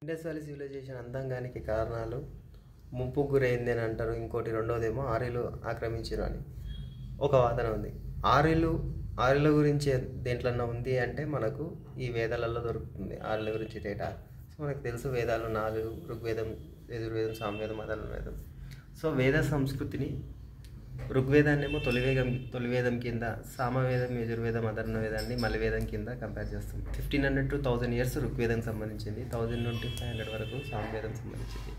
Indus valley civilisation అంతంగానికి కారణాలు ముంపుకు గురైంది అని అంటారు. ఇంకోటి రెండోదేమో ఆర్యులు ఆక్రమించారు అని ఒక వాదన ఉంది. ఆర్యుల గురించి దేంట్లన్నా ఉంది అంటే మనకు ఈ వేదాలలో దొరుకుతుంది ఆర్యుల గురించి డేటా. సో మనకు తెలుసు వేదాలు 4: ఋగ్వేదం, యజుర్వేదం, సామవేదం, అథర్వవేదం. సో వేద సంస్కృతిని ఋగ్వేదాన్నేమో తొలివేదం కింద, సామవేదం, యజుర్వేదం, అథర్వవేదాన్ని మలివేదం కింద కంపేర్ చేస్తాం. 1500 to 1000 years ఋగ్వేదం సంబంధించింది, 1000 నుండి 500 వరకు సామవేదం సంబంధించింది.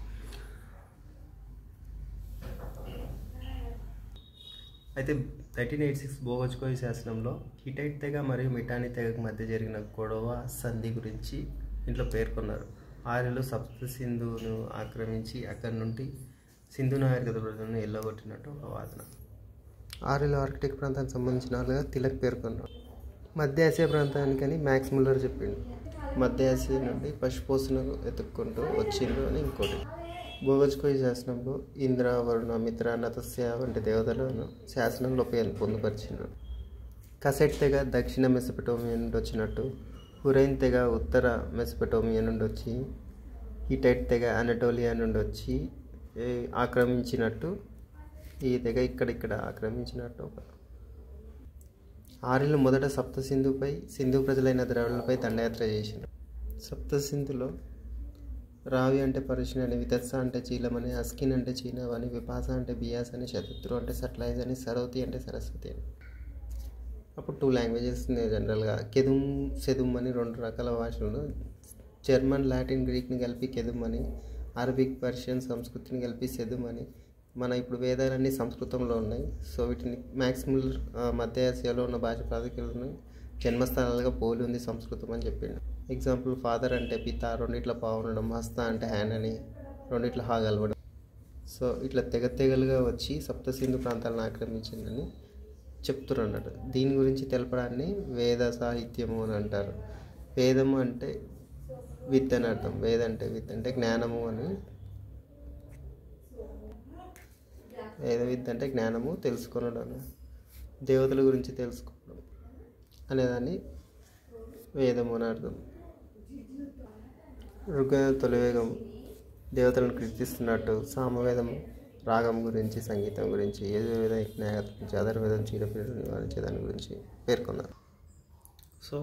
అయితే 1386 బోగజ్కోయి శాసనంలో హిటైట్ తెగ మరియు మిఠానీ తెగకు మధ్య జరిగిన గొడవ సంధి గురించి ఇంట్లో పేర్కొన్నారు. ఆర్యులు సప్త సింధును ఆక్రమించి అక్కడి నుండి సింధు నాగరికత ప్రజలను ఎల్లగొట్టినట్టు ఒక వాదన. ఆర్యులు ఆర్కిటిక్ ప్రాంతానికి సంబంధించిన వాళ్ళుగా తిలక్ పేర్కొన్నారు. మధ్య ఆసియా ప్రాంతానికని మ్యాక్స్ ముల్లర్ చెప్పిండు. మధ్య ఆసియా నుండి పశుపోషణ ఎత్తుక్కుంటూ వచ్చిండ్రు అని ఇంకోటి. బోగజ్కోయి శాసనంలో ఇంద్ర, వరుణ, మిత్ర, నతస్య వంటి దేవతలను శాసనంలో పొందుపరిచిండ్రు. కసెట్ తెగ దక్షిణ మెసపెటోమియా నుండి వచ్చినట్టు, హురైన్ తెగ ఉత్తర మెసపెటోమియా నుండి వచ్చి, హిటైట్ తెగ అనటోలియా నుండి వచ్చి ఆక్రమించినట్టు, ఈ తెగ ఇక్కడ ఆక్రమించినట్టు. ఆర్యులు మొదట సప్త సింధు ప్రజలైన ద్రవిడులపై దండయాత్ర చేసిండ్రు. సప్త సింధులో రావి అంటే పరుషుని అని, వితత్స అంటే చీలం అని, అస్కిన్ అంటే చీనవ్ అని, విపాస అంటే బియాస్ అని, శతత్రు అంటే సట్లైజ్ అని, సరవతి అంటే సరస్వతి అని. అప్పుడు 2 లాంగ్వేజెస్ జనరల్గా కెదుమ్, సెదుమ్ అని 2 రకాల భాషలను, జర్మన్, లాటిన్, గ్రీక్ని కలిపి కెదుమ్ అని, అరబిక్, పర్షియన్ సంస్కృతిని కలిపి సెదుమ్ అని. మన ఇప్పుడు వేదాలన్నీ సంస్కృతంలో ఉన్నాయి. సో వీటిని మ్యాక్స్ ముల్లర్ మధ్య ఆసియాలో ఉన్న భాష ప్రాతికలను జన్మస్థానాలుగా పోలి ఉంది సంస్కృతం అని చెప్పిండు. ఎగ్జాంపుల్, ఫాదర్ అంటే పిత, 2 పావు ఉండడం, హస్త అంటే హ్యాండ్ అని, 2 హా కలవడం. సో ఇట్లా తెగలుగా వచ్చి సప్త సింధు ప్రాంతాలను ఆక్రమించిందని చెప్తున్నారు అన్నట్టు. దీని గురించి తెలపడాన్ని వేద సాహిత్యము అని అంటారు. వేదము అంటే విత్ అని అర్థం. వేద అంటే విత్ అంటే జ్ఞానము అని. వేదవిత్ అంటే జ్ఞానము, తెలుసుకోవడం, దేవతల గురించి తెలుసుకోవడం అనేదాన్ని వేదము అని అర్థం. ఋగ్వేదం తొలివేదం దేవతలను కీర్తిస్తున్నట్టు, సామవేదం రాగం గురించి, సంగీతం గురించి, యజుర్వేదం యజ్ఞయాగం గురించి, అథర్వవేదం చీడపీడను నివారించే దాని గురించి పేర్కొన్నారు. సో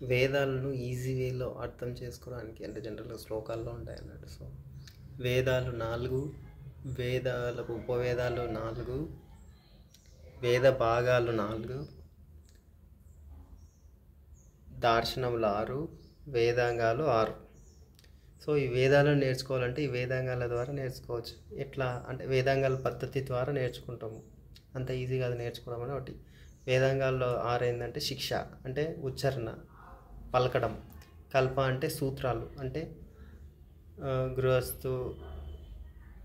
వేదాలను ఈజీ వేలో అర్థం చేసుకోవడానికి అంటే జనరల్గా శ్లోకాల్లో ఉంటాయి అన్నట్టు. సో వేదాలు 4, వేదాలకు ఉపవేదాలు 4, వేద భాగాలు 4, దార్శనములు 6, వేదాంగాలు 6. సో ఈ వేదాలను నేర్చుకోవాలంటే ఈ వేదాంగాల ద్వారా నేర్చుకోవచ్చు. ఎట్లా అంటే వేదాంగాల పద్ధతి ద్వారా నేర్చుకుంటాము. అంత ఈజీ కాదు నేర్చుకోవడం అని ఒకటి. వేదాంగాల్లో 6 ఏంటంటే శిక్ష అంటే ఉచ్చారణ, పలకడం, కల్ప అంటే సూత్రాలు అంటే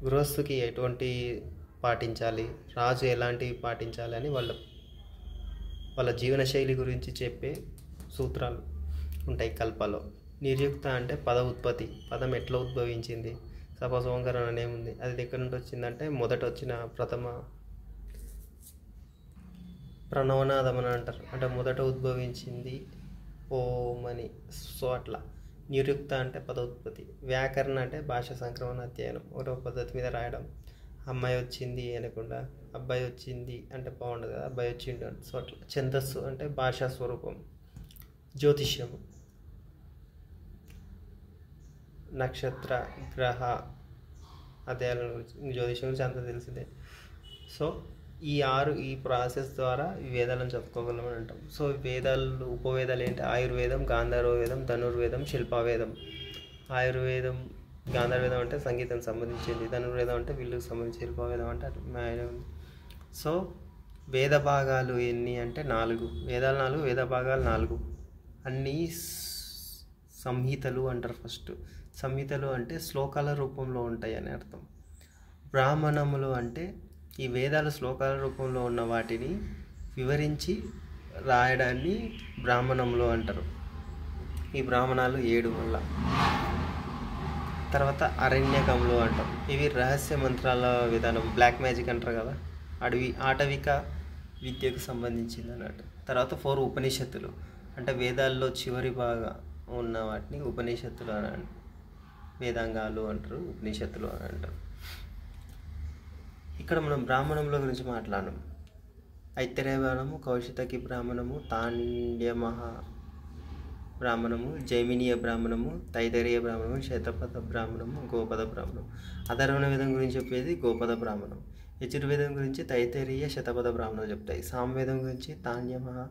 గృహస్థుకి ఎటువంటి పాటించాలి, రాజు ఎలాంటివి పాటించాలి అని వాళ్ళ జీవనశైలి గురించి చెప్పే సూత్రాలు ఉంటాయి కల్పలో. నిర్యుక్త అంటే పద ఉత్పత్తి, పదం ఎట్లా ఉద్భవించింది. సపోజ్ ఓంకారం అనేముంది, అది ఎక్కడి నుండి వచ్చిందంటే మొదట వచ్చిన ప్రథమ ప్రణవనాదం అని అంటారు. అంటే మొదట ఉద్భవించింది ఓం అని. సో అట్లా నిర్యుక్త అంటే పద ఉత్పత్తి. వ్యాకరణ అంటే భాష సంక్రమణ అధ్యయనం, ఒకటో పద్ధతి మీద రాయడం. అమ్మాయి వచ్చింది అనకుండా అబ్బాయి వచ్చింది అంటే బాగుండదు కదా, అబ్బాయి వచ్చిండు అంటే. సో అట్లా. ఛందస్సు అంటే భాషా స్వరూపం. జ్యోతిష్యము, నక్షత్ర గ్రహ అధ్యయనం గురించి, జ్యోతిష్యం గురించి అంతా తెలిసిందే. సో ఈ ప్రాసెస్ ద్వారా ఈ వేదాలను చెప్పుకోగలమని అంటాం. సో వేదాలు ఉపవేదాలు ఏంటి? ఆయుర్వేదం, గాంధర్వ వేదం, ధనుర్వేదం, శిల్పవేదం. ఆయుర్వేదం, గాంధర్వేదం అంటే సంగీతం సంబంధించింది, ధనుర్వేదం అంటే విల్లుకు సంబంధించి, శిల్పవేదం అంటే అట్లా. సో వేద భాగాలు ఎన్ని అంటే 4. వేదాలు 4, వేద భాగాలు 4. అన్నీ సంహితలు అంటారు. ఫస్ట్ సంహితలు అంటే శ్లోకాల రూపంలో ఉంటాయి అని అర్థం. బ్రాహ్మణములు అంటే ఈ వేదాల శ్లోకాల రూపంలో ఉన్న వాటిని వివరించి రాయడాన్ని బ్రాహ్మణములు అంటారు. ఈ బ్రాహ్మణాలు 7 వల్ల. తర్వాత అరణ్యకములు అంటాం. ఇవి రహస్య మంత్రాల విధానం, బ్లాక్ మ్యాజిక్ అంటారు కదా, ఆటవిక విద్యకు సంబంధించింది అన్నట్టు. తర్వాత 4 ఉపనిషత్తులు అంటే వేదాల్లో చివరి భాగం ఉన్న వాటిని ఉపనిషత్తులు అని వేదాంగాలు అంటారు, ఉపనిషత్తులు అని అంటారు. ఇక్కడ మనం బ్రాహ్మణంలో గురించి మాట్లాడడం. ఐత్తరేయ బ్రాహ్మణము, కౌశితకి బ్రాహ్మణము, తాండ్యమహా బ్రాహ్మణము, జైమినీయ బ్రాహ్మణము, తైతరీయ బ్రాహ్మణము, శతపథ బ్రాహ్మణము, గోపద బ్రాహ్మణం. అధర్వణ వేదం గురించి చెప్పేది గోపద బ్రాహ్మణం. యజుర్వేదం గురించి తైతరీయ శతపథ బ్రాహ్మణాలు చెప్తాయి. సామవేదం గురించి తాండ్యమహా,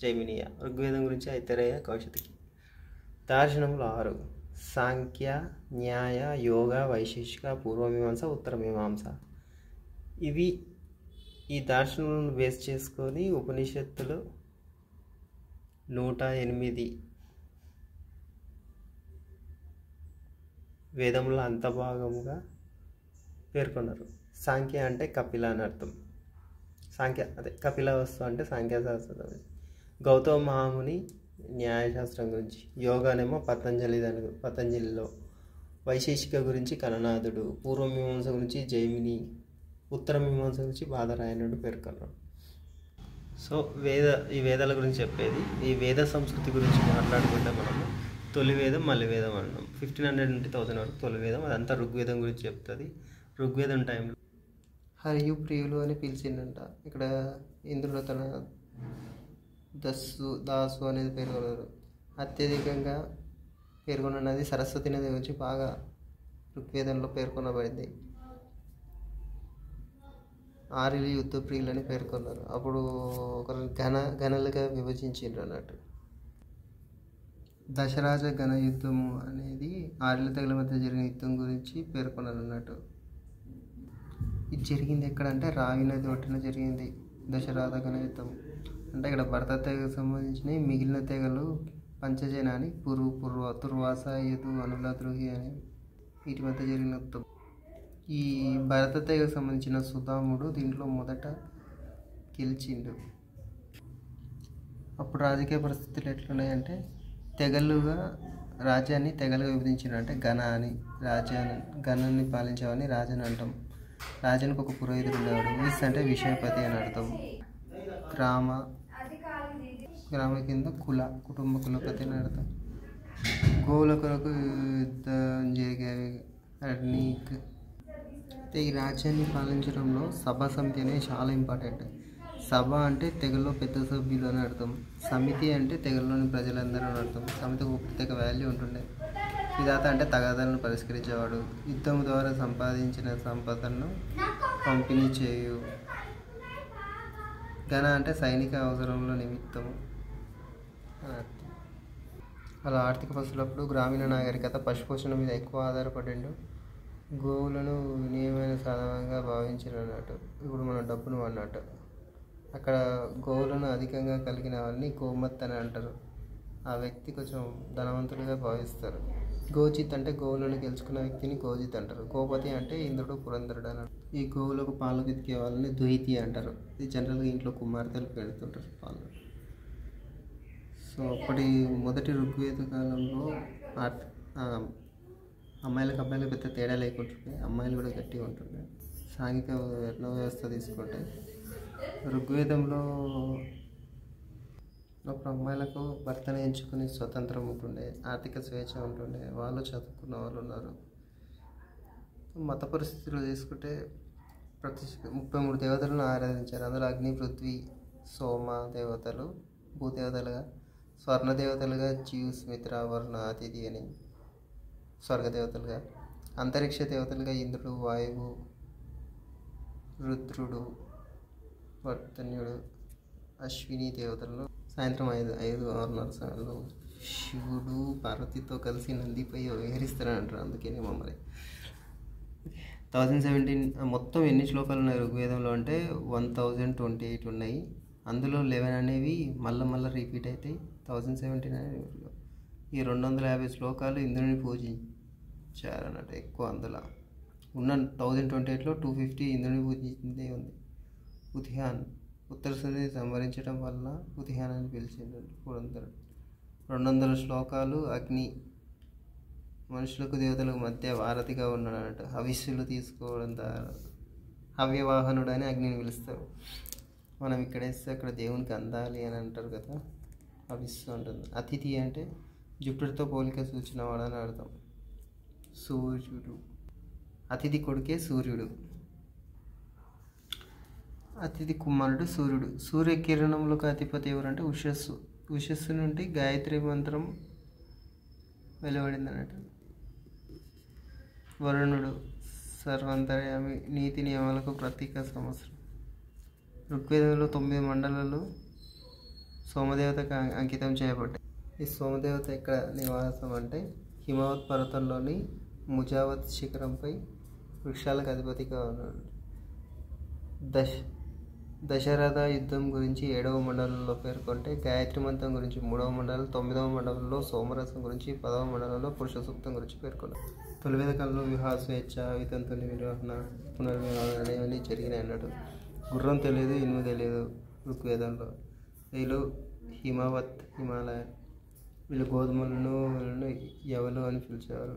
జైమినీయ. ఋగ్వేదం గురించి ఐత్తరేయ, కౌశితకి. దార్శనములు 6: సాంఖ్య, న్యాయ, యోగ, వైశేషిక, పూర్వమీమాంస, ఉత్తరమీమాంస. ఈ దార్శనాలను బేస్ చేసుకొని ఉపనిషత్తులు 108 వేదముల అంతభాగముగా పేర్కొన్నారు. సాంఖ్య అంటే కపిల అని అర్థం. కపిల వస్తు అంటే సాంఖ్యశాస్త్రం. గౌతమ మహాముని న్యాయశాస్త్రం గురించి. యోగానేమో పతంజలిలో. వైశేషిక గురించి కణనాథుడు. పూర్వమీమాంస గురించి జైమిని. ఉత్తర మీమాంస గురించి బాదరాయణుడు పేర్కొన్నాడు. సో ఈ వేదాల గురించి చెప్పేది. ఈ వేద సంస్కృతి గురించి మాట్లాడుకుంటే మనము తొలి వేదం, మళ్ళీ వేదం అన్నాం. 1500 నుండి 1000 వరకు తొలి వేదం. అదంతా ఋగ్వేదం గురించి చెప్తుంది. ఋగ్వేదం టైంలో హరియు ప్రియులు అని పిలిచిండంట. ఇక్కడ ఇంద్రుడు తన దాసు అనేది పేర్కొన్నారు. అత్యధికంగా పేర్కొన్నది సరస్వతి నది గురించి బాగా ఋగ్వేదంలో పేర్కొనబడింది. ఆర్యులు యుద్ధ ప్రియులని పేర్కొన్నారు. అప్పుడు ఒకరు గణలుగా విభజించారు అన్నట్టు. దశరాజ గణ యుద్ధము అనేది ఆర్యుల తెగల మధ్య జరిగిన యుద్ధం గురించి పేర్కొన్నారు అన్నట్టు. ఇది జరిగింది ఎక్కడంటే రావి నది ఒడ్డున జరిగింది దశరాజ గణ యుద్ధం. అంటే ఇక్కడ భరత తెగకు సంబంధించిన మిగిలిన తెగలు పంచజన అని, తుర్వాస, యదు, అనుల, ద్రోహి అని వీటి మధ్య జరిగిన యుద్ధం. ఈ భరత తెగకు సంబంధించిన సుధాముడు దీంట్లో మొదట గెలిచిండు. అప్పుడు రాజకీయ పరిస్థితులు ఎట్లున్నాయంటే తెగలుగా రాజ్యాన్ని తెగలుగా విభజించారు. అంటే గణ అని గణాన్ని పాలించేవాడిని రాజని అంటాం. రాజానికి ఒక పురోహితుడు ఉండేవాడు. విస్ అంటే విషయపతి అని అర్థం. గ్రామ కింద కుటుంబ కులపతి అని అర్థం. గోవుల కొరకు యుద్ధం జరిగేవి. ఈ రాజ్యాన్ని పాలించడంలో సభా సమితి అనేది చాలా ఇంపార్టెంట్. సభ అంటే తెగల్లో పెద్ద సభ్యులు అని అర్థం. సమితి అంటే తెగల్లోని ప్రజలందరూ అని అర్థం. సమితికి ఒక ప్రత్యేక వాల్యూ ఉంటుండే. విధాత అంటే తగాదాలను పరిష్కరించేవాడు. యుద్ధం ద్వారా సంపాదించిన సంపదను పంపిణీ చేయు. గణ అంటే సైనిక అవసరంలో నిమిత్తము అని అర్థం. అలా ఆర్థిక పరిస్థితులప్పుడు గ్రామీణ నాగరికత పశుపోషణ మీద ఎక్కువ ఆధారపడిండు. గోవులను వినియోగమైన సాధనంగా భావించారు అన్నట్టు. ఇప్పుడు మనం డబ్బును అన్నట్టు. అక్కడ గోవులను అధికంగా కలిగిన వారిని గోమత్ అని అంటారు. ఆ వ్యక్తి కొంచెం ధనవంతుడిగా భావిస్తారు. గోజిత్ అంటే గోవులను గెలుచుకున్న వ్యక్తిని గోజిత్ అంటారు. గోపతి అంటే ఇంద్రుడు, పురంధరుడు అని. ఈ గోవులకు పాలు పితికే వాళ్ళని ద్వైతి అంటారు. ఇది జనరల్గా ఇంట్లో కుమార్తెలు పెడుతుంటారు పాలు. సో అప్పటి మొదటి ఋగ్వేద కాలంలో అమ్మాయిలకు అబ్బాయిలకు పెద్ద తేడా లేకుంటుండే. అమ్మాయిలు కూడా గట్టిగా ఉంటుండే. సాంఘిక వర్ణ వ్యవస్థ తీసుకుంటే ఋగ్వేదంలో అప్పుడు అమ్మాయిలకు భర్తను ఎంచుకుని స్వతంత్రం ఉంటుండే, ఆర్థిక స్వేచ్ఛ ఉంటుండే. వాళ్ళు చదువుకున్న వాళ్ళు ఉన్నారు. మత పరిస్థితులు తీసుకుంటే 33 దేవతలను ఆరాధించారు. అందులో అగ్ని, పృథ్వీ, సోమ దేవతలు, భూదేవతలుగా, స్వర్ణ దేవతలుగా జ్యూస్, మిత్ర, వరుణ, అతిథి అని స్వర్గదేవతలుగా, అంతరిక్ష దేవతలుగా ఇంద్రుడు, వాయువు, రుద్రుడు, వర్ధన్యుడు, అశ్విని దేవతలను. సాయంత్రం 5-6 సమయంలో శివుడు పార్వతితో కలిసి నందిపై విహరిస్తారంటారు. అందుకని మమ్మల్ని 1017 మొత్తం ఎన్ని శ్లోకాలు ఉన్నాయి ఋగ్వేదంలో అంటే 1028 ఉన్నాయి. అందులో 11 అనేవి మళ్ళీ రిపీట్ అవుతాయి. 1017 అనేవి ఈ 250 శ్లోకాలు ఇంద్రుని పూజించారన్నట్టు ఎక్కువ. అందులో ఉన్న 1028లో 250 ఇంద్రుని పూజించిందే ఉంది. ఉతిహాన్ ఉత్తరసుని సంహరించడం వల్ల ఉతిహాన్ అని పిలిచిండు పురంధరుడు. 200 శ్లోకాలు అగ్ని మనుషులకు దేవతలకు మధ్య వారధిగా ఉన్నాడు అన్నట్టు. హవిస్సులు తీసుకోవడం ద్వారా హవ్యవాహనుడు అని అగ్నిని పిలుస్తారు. మనం ఇక్కడ వేస్తే అక్కడ దేవునికి అందాలి అని అంటారు కదా, హవిస్సు ఉంటుంది. అతిథి అంటే జుట్టుతో పోలిక సూచన వాడని అర్థం. సూర్యుడు. అతిథి కొడుకే సూర్యుడు. అతిథి కుమారుడు సూర్యుడు. సూర్యకిరణములకు అధిపతి ఎవరంటే ఉషస్సు. ఉషస్సు నుండి గాయత్రి మంత్రం వెలువడింది అన్నట్టు. వరుణుడు సర్వాంతర్యామి, నీతి నియమాలకు ప్రతీక సంవత్సరం. ఋగ్వేదంలో 9 మండలాలు సోమదేవతకు అంకితం చేయబడ్డాయి. ఈ సోమదేవత ఎక్కడ నివాసం అంటే హిమవత్ పర్వతంలోని ముజావత్ శిఖరంపై వృక్షాలకు అధిపతిగా ఉన్నాడు. దశరథ యుద్ధం గురించి 7వ మండలంలో పేర్కొంటే, గాయత్రి మంత్రం గురించి 3వ మండలం, 9వ మండలంలో సోమరసం గురించి, 10వ మండలంలో పురుష సూక్తం గురించి పేర్కొన్నారు. తొలివేద కాలంలో వివాహ స్వేచ్ఛ, వితంతుల నిర్వహణ, పునర్వివాహం అనేవన్నీ జరిగినాయి అన్నాడు. గుర్రం తెలియదు, ఇనుము తెలియదు ఋగ్వేదంలో. వీళ్ళు హిమవత్, హిమాలయ. వీళ్ళు గోధుమలను వీళ్ళను యవలు అని పిలిచేవారు.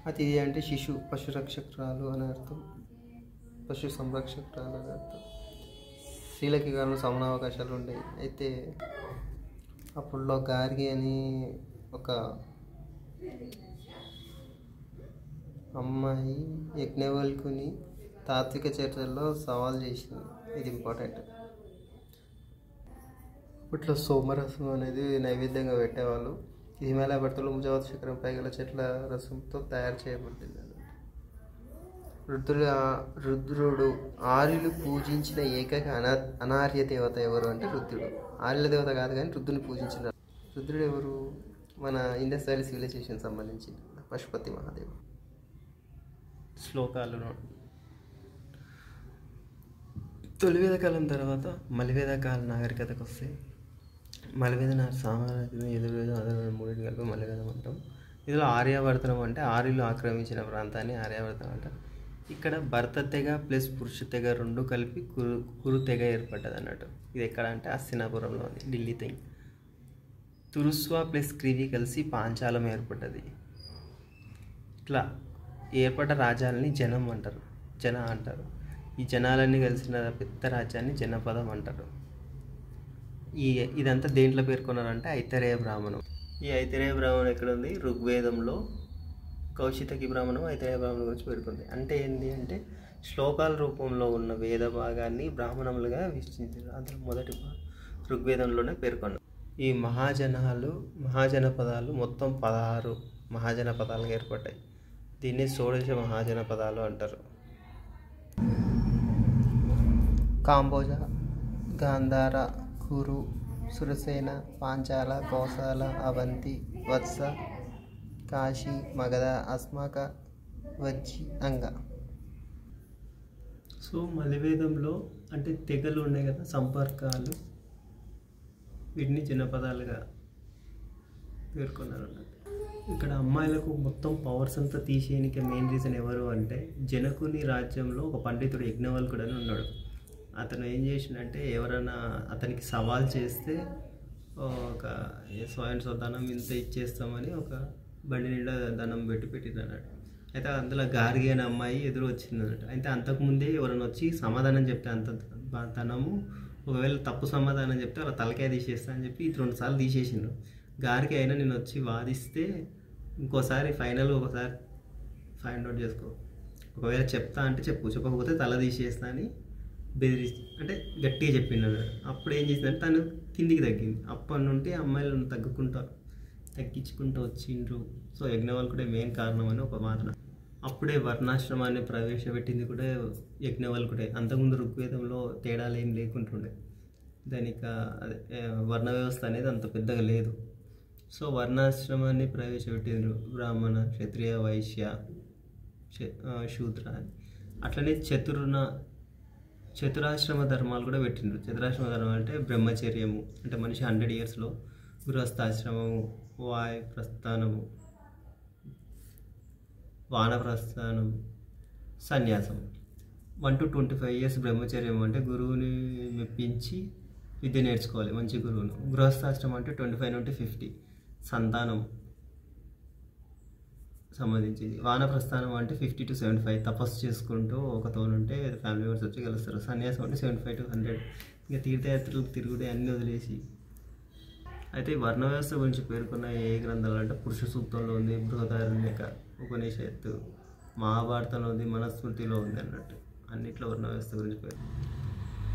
అతిథి అంటే శిశు, పశురక్షకురాలు అని అర్థం. పశు సంరక్షకురాలు అని అర్థం. స్త్రీలకి కాలంలో సమానావకాశాలు ఉండేవి. అయితే అప్పుడులో గార్గి అని ఒక అమ్మాయి యజ్ఞవల్కుని తాత్విక చర్చల్లో సవాల్ చేసింది. ఇది ఇంపార్టెంట్. అప్పట్లో సోమరసం అనేది నైవేద్యంగా పెట్టేవాళ్ళు. ఇది హిమాలయ పర్వతాల్లో ముజావత్ శిఖరంపై గల చెట్ల రసంతో తయారు చేయబడింది. రుద్రుడు ఆర్యులు పూజించిన ఏకైక అనార్య దేవత ఎవరు అంటే రుద్రుడు. ఆర్యుల దేవత కాదు కానీ రుద్రుని పూజించిన రుద్రుడు ఎవరు? మన ఇండస్ వ్యాలీ సివిలైజేషన్ సంబంధించి పశుపతి మహాదేవుడు. శ్లోకాలు తొలివేద కాలం తర్వాత మలివేద కాల నాగరికతకు వస్తే, మలివేద సామాన్య ఎదుర్వేదం అధర్వేదం మూడింటి కలిపి మలివేదం అంటాం. ఇందులో ఆర్యావర్తనం అంటే ఆర్యులు ఆక్రమించిన ప్రాంతాన్ని ఆర్యావర్తనం అంటారు. ఇక్కడ భర్త తెగ ప్లస్ పురుష తెగ రెండు కలిపి కురు తెగ ఏర్పడ్డది అన్నట్టు. ఇది ఎక్కడ అంటే హస్తినాపురంలో ఉంది, ఢిల్లీ తెగ. తురుస్వా ప్లస్ క్రివి కలిసి పాంచాలం ఏర్పడ్డది. ఇట్లా ఏర్పడ్డ రాజ్యాలని జనం అంటారు, జన అంటారు. ఈ జనాలన్నీ కలిసిన పెద్ద రాజ్యాన్ని జనపదం అంటారు. ఇదంతా దేంట్లో పేర్కొన్నారంటే ఐతరేయ బ్రాహ్మణం. ఈ ఐతరేయ బ్రాహ్మణం ఎక్కడ ఉంది? ఋగ్వేదంలో కౌశితకి బ్రాహ్మణం ఐతరేయ బ్రాహ్మణం గురించి పేర్కొంది. అంటే ఏంటి అంటే శ్లోకాల రూపంలో ఉన్న వేద భాగాన్ని బ్రాహ్మణములుగా విశ్చించారు. అందులో మొదటి ఋగ్వేదంలోనే పేర్కొన్నారు. ఈ మహాజనపదాలు మొత్తం 16 మహాజనపదాలుగా ఏర్పడ్డాయి. దీన్ని షోడశ మహాజనపదాలు అంటారు. కాంబోజ, గాంధార, కురు, సురసేన, పాంచాల, కోసల, అవంతి, వత్స, కాశీ, మగధ, అస్మాక, వజ్జి, అంగ. సో మలివేదంలో అంటే తెగలు ఉన్నాయి కదా, సంపర్కాలు, వీటిని జనపదాలుగా పేర్కొన్నారు అన్నట్టు. ఇక్కడ అమ్మాయిలకు మొత్తం పవర్స్ అంతా తీసేయడానికి మెయిన్ రీజన్ ఎవరు అంటే, జనకుని రాజ్యంలో ఒక పండితుడు యజ్ఞవల్కుడు అని ఉన్నాడు. అతను ఏం చేసిండంటే, ఎవరైనా అతనికి సవాల్ చేస్తే ఒక సో ధనం ఇంత ఇచ్చేస్తామని ఒక బండి నిండా ధనం పెట్టిరు అన్నట్టు. అయితే అందులో గార్గి అనే అమ్మాయి ఎదురు వచ్చింది అన్నట్టు. అయితే అంతకుముందే ఎవరైనా వచ్చి సమాధానం చెప్తే అంత ధనము, ఒకవేళ తప్పు సమాధానం చెప్తే వాళ్ళ తలకాయ తీసేస్తా అని చెప్పి 2 సార్లు తీసేసిండు. గారికి అయినా నేను వచ్చి వాదిస్తే ఇంకోసారి ఫైనల్ ఒకసారి ఫైండ్ అవుట్ చేసుకో, ఒకవేళ చెప్తా అంటే చెప్పు, చెప్పకపోతే తల తీసేస్తా అని బెదిరించి అంటే గట్టిగా చెప్పిండు. అప్పుడు ఏం చేసిందంటే తను కిందికి తగ్గింది. అప్పటి నుండి అమ్మాయిలను తగ్గించుకుంటూ వచ్చిండ్రు. సో యజ్ఞవల్కుడే మెయిన్ కారణం అని ఒక వాదన. అప్పుడే వర్ణాశ్రమాన్ని ప్రవేశపెట్టింది కూడా యజ్ఞవల్కుడే. అంతకుముందు ఋగ్వేదంలో తేడాలు ఏం లేకుంటుండే. దానికి అదే వర్ణ వ్యవస్థ అనేది అంత పెద్దగా లేదు. సో వర్ణాశ్రమాన్ని ప్రవేశపెట్టిండ్రు. బ్రాహ్మణ, క్షత్రియ, వైశ్య, శూద్ర. అట్లనే చతురాశ్రమ ధర్మాలు కూడా పెట్టిండ్రు. చతురాశ్రమ ధర్మం అంటే బ్రహ్మచర్యము అంటే మనిషి 100 ఇయర్స్లో, గృహస్థాశ్రమము, వాయుప్రస్థానము, వానప్రస్థానం, సన్యాసం. 1 to 25 ఇయర్స్ బ్రహ్మచర్యం అంటే గురువుని మెప్పించి విద్య నేర్చుకోవాలి, మంచి గురువును. గృహస్థాశ్రమం అంటే 25 నుండి 50 సంతానం సంబంధించింది. వానప్రస్థానం అంటే 50 to 75 తపస్సు చేసుకుంటూ ఒకతోనుంటే ఫ్యామిలీ మెంబర్స్ వచ్చి కలుస్తారు. సన్యాసం అంటే 75 to 100 ఇంకా తీర్థయాత్రలు తిరుగుడే అన్నీ వదిలేసి అయితే ఈ వర్ణ వ్యవస్థ గురించి పేర్కొన్న ఏ గ్రంథాలు అంటే పురుష సూక్తంలో ఉంది, బృహదారణ్యక ఉపనిషత్తు, మహాభారతంలో ఉంది, మనుస్మృతిలో ఉంది అన్నట్టు. అన్నిట్లో వర్ణ వ్యవస్థ గురించి పేరు.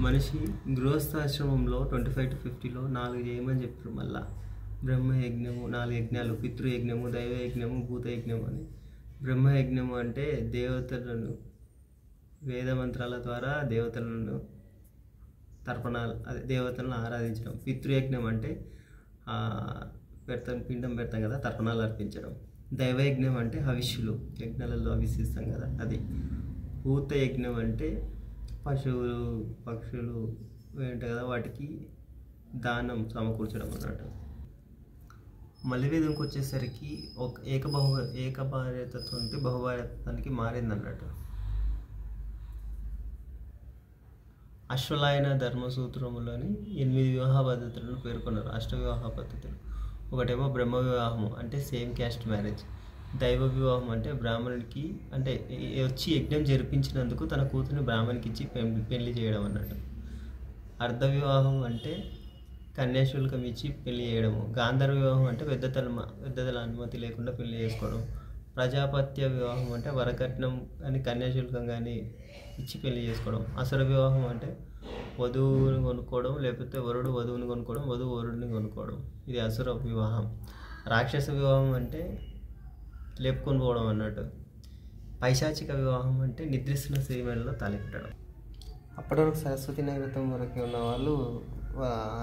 మనిషి గృహస్థాశ్రమంలో 25 to 50లో 4 చేయమని చెప్తారు. మళ్ళా బ్రహ్మయజ్ఞము, 4 యజ్ఞాలు, పితృయజ్ఞము, దైవయజ్ఞము, భూతయజ్ఞము అని. బ్రహ్మయజ్ఞము అంటే దేవతలను వేద మంత్రాల ద్వారా దేవతలను తర్పణాలు, అదే దేవతలను ఆరాధించడం. పితృయజ్ఞం అంటే పిండం పెడతాం కదా, తర్పణాలు అర్పించడం. దైవయజ్ఞం అంటే హవిష్యులు, యజ్ఞాలలో హవిస్సిస్తాం కదా అది. భూత యజ్ఞం అంటే పశువులు పక్షులు ఏంటి కదా వాటికి దానం సమకూర్చడం అన్నట్టు. మలివేదంకి వచ్చేసరికి ఒక ఏకభార్యతత్వం నుండి బహుభార్యత్వానికి మారింది అన్నట్టు. అశ్వలాయన ధర్మసూత్రములని 8 వివాహ పద్ధతులను పేర్కొన్నారు. అష్టవివాహ పద్ధతులు. ఒకటేమో బ్రహ్మ వివాహము అంటే సేమ్ క్యాస్ట్ మ్యారేజ్. దైవ వివాహం అంటే బ్రాహ్మణుడికి అంటే వచ్చి యజ్ఞం జరిపించినందుకు తన కూతురిని బ్రాహ్మణికి ఇచ్చి పెళ్లి చేయడం అన్నట్టు. అర్ధ వివాహం అంటే కన్యాశుల్కం ఇచ్చి పెళ్లి చేయడము. గాంధర్వ వివాహం అంటే పెద్దల అనుమతి లేకుండా పెళ్లి చేసుకోవడం. ప్రజాపత్య వివాహం అంటే వరకట్నం కానీ కన్యాశుల్కం కానీ ఇచ్చి పెళ్లి చేసుకోవడం. అసుర వివాహం అంటే వధువుని కొనుక్కోవడం, లేకపోతే వరుడు వధువుని కొనుక్కోవడం, వధువు వరుడిని కొనుక్కోవడం. ఇది అసుర వివాహం. రాక్షస వివాహం అంటే లేపుకొని పోవడం అన్నట్టు. పైశాచిక వివాహం అంటే నిద్రిస్తున్న శ్రీమణిలో తలెట్టడం. అప్పటి వరకు సరస్వతి నైవేద్యం వరకు ఉన్న వాళ్ళు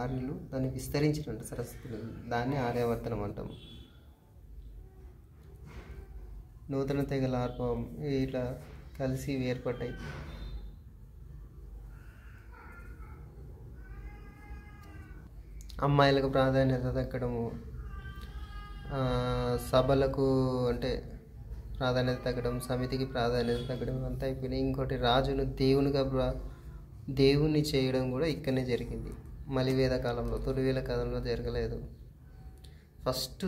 ఆర్యులు దాన్ని విస్తరించినట్టు సరస్వతి, దాన్ని ఆర్యావర్తనం అంటాము. నూతన తెగల ఆర్పం ఇట్లా కలిసి ఏర్పడ్డాయి. అమ్మాయిలకు ప్రాధాన్యత తగ్గడము, సభలకు అంటే ప్రాధాన్యత తగ్గడం, సమితికి ప్రాధాన్యత తగ్గడం అంతా అయిపోయినాయి. ఇంకోటి రాజును దేవుణ్ణి చేయడం కూడా ఇక్కడనే జరిగింది. మలివేద కాలంలో, తొలివేల కాలంలో జరగలేదు. ఫస్ట్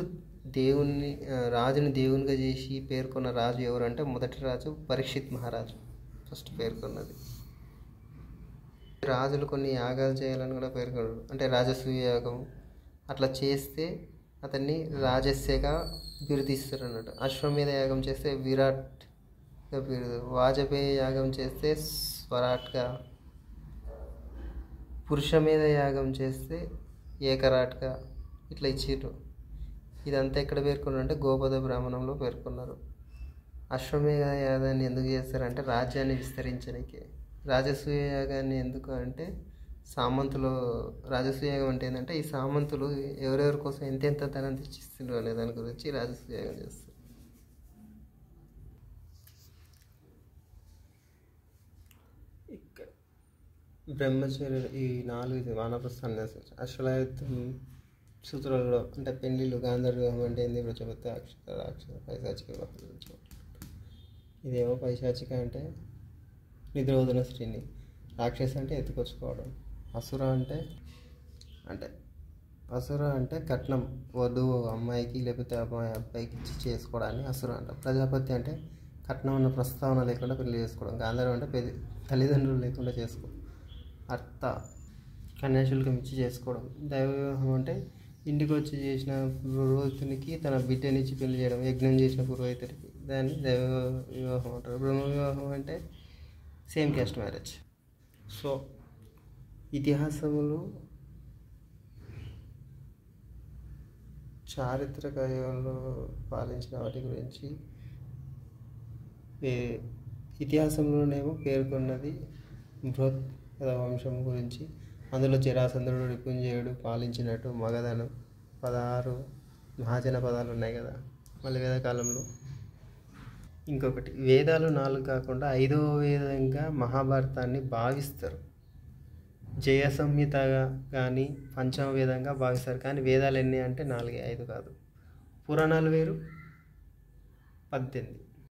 రాజుని దేవునిగా చేసి పేర్కొన్న రాజు ఎవరంటే మొదటి రాజు పరీక్షిత్ మహారాజు ఫస్ట్ పేర్కొన్నది. రాజులు కొన్ని యాగాలు చేయాలని కూడా పేర్కొన్నారు. అంటే రాజసూయ యాగం అట్లా చేస్తే అతన్ని రాజస్యగా బిరుదిస్తారు అన్నట్టు. అశ్వమేధ యాగం చేస్తే విరాట్గా బిరుదు, వాజపేయి యాగం చేస్తే స్వరాట్గా, పురుషమేధ యాగం చేస్తే ఏకరాట్గా ఇట్లా ఇచ్చిర్రు. ఇదంతా ఎక్కడ పేర్కొన్నారు అంటే గోపద బ్రాహ్మణంలో పేర్కొన్నారు. అశ్వమేధ యాగాన్ని ఎందుకు చేస్తారంటే రాజ్యాన్ని విస్తరించడానికి. రాజసూయ యాగాన్ని ఎందుకు అంటే సామంతులు, రాజసూయ యాగం అంటే ఏంటంటే ఈ సామంతులు ఎవరెవరి కోసం ఎంతెంత ధనం తెచ్చిస్తున్నారు అనే దాని గురించి రాజసూయ యాగం చేస్తారు. బ్రహ్మచర్య ఈ 4 వానప్రస్థాన్ని అశ్వలాయత్వం సూత్రాలు అంటే పెళ్ళిళ్ళు, గాంధర్వ వివాహం అంటే ఏంది, ప్రజాపత్య, రాక్షస, పైశాచిక వివాహం గురించి. ఇదేమో పైశాచిక అంటే నిద్రపోతున్న స్త్రీని, రాక్షస అంటే ఎత్తుకొచ్చుకోవడం, అసుర అంటే కట్నం వధువు అమ్మాయికి లేకపోతే అబ్బాయికి ఇచ్చి చేసుకోవడాన్ని అసుర అంటాం. ప్రజాపత్య అంటే కట్నం ఉన్న ప్రస్తావన లేకుండా పెళ్లి చేసుకోవడం. గాంధర్వం అంటే తల్లిదండ్రులు లేకుండా చేసుకోవడం. అర్థ కన్యాశుల్కం ఇచ్చి చేసుకోవడం. దైవ వివాహం అంటే ఇంటికి వచ్చి చేసిన పురోహితునికి తన బిడ్డనిచ్చి పెళ్లి చేయడం, యజ్ఞం చేసిన పురోహితుడికి, దాన్ని దైవ వివాహం అంటారు. బ్రహ్మ వివాహం అంటే సేమ్ క్యాస్ట్ మ్యారేజ్. సో ఇతిహాసములు చారిత్రక యుగంలో పాలించిన వాటి గురించి ఇతిహాసంలోనేమో పేర్కొన్నది బృహత్ వంశం గురించి. అందులో జరాసంధుడు, రిపుంజయుడు పాలించినట్టు మగధను 16 మహాజన పదాలు ఉన్నాయి కదా మళ్ళీ వేదకాలంలో. ఇంకొకటి వేదాలు 4 కాకుండా 5వ వేదంగా మహాభారతాన్ని భావిస్తారు. జయ సంహితగా కానీ పంచమ వేదంగా భావిస్తారు. కానీ వేదాలు ఎన్ని అంటే 4, 5 కాదు. పురాణాలు వేరు, 18.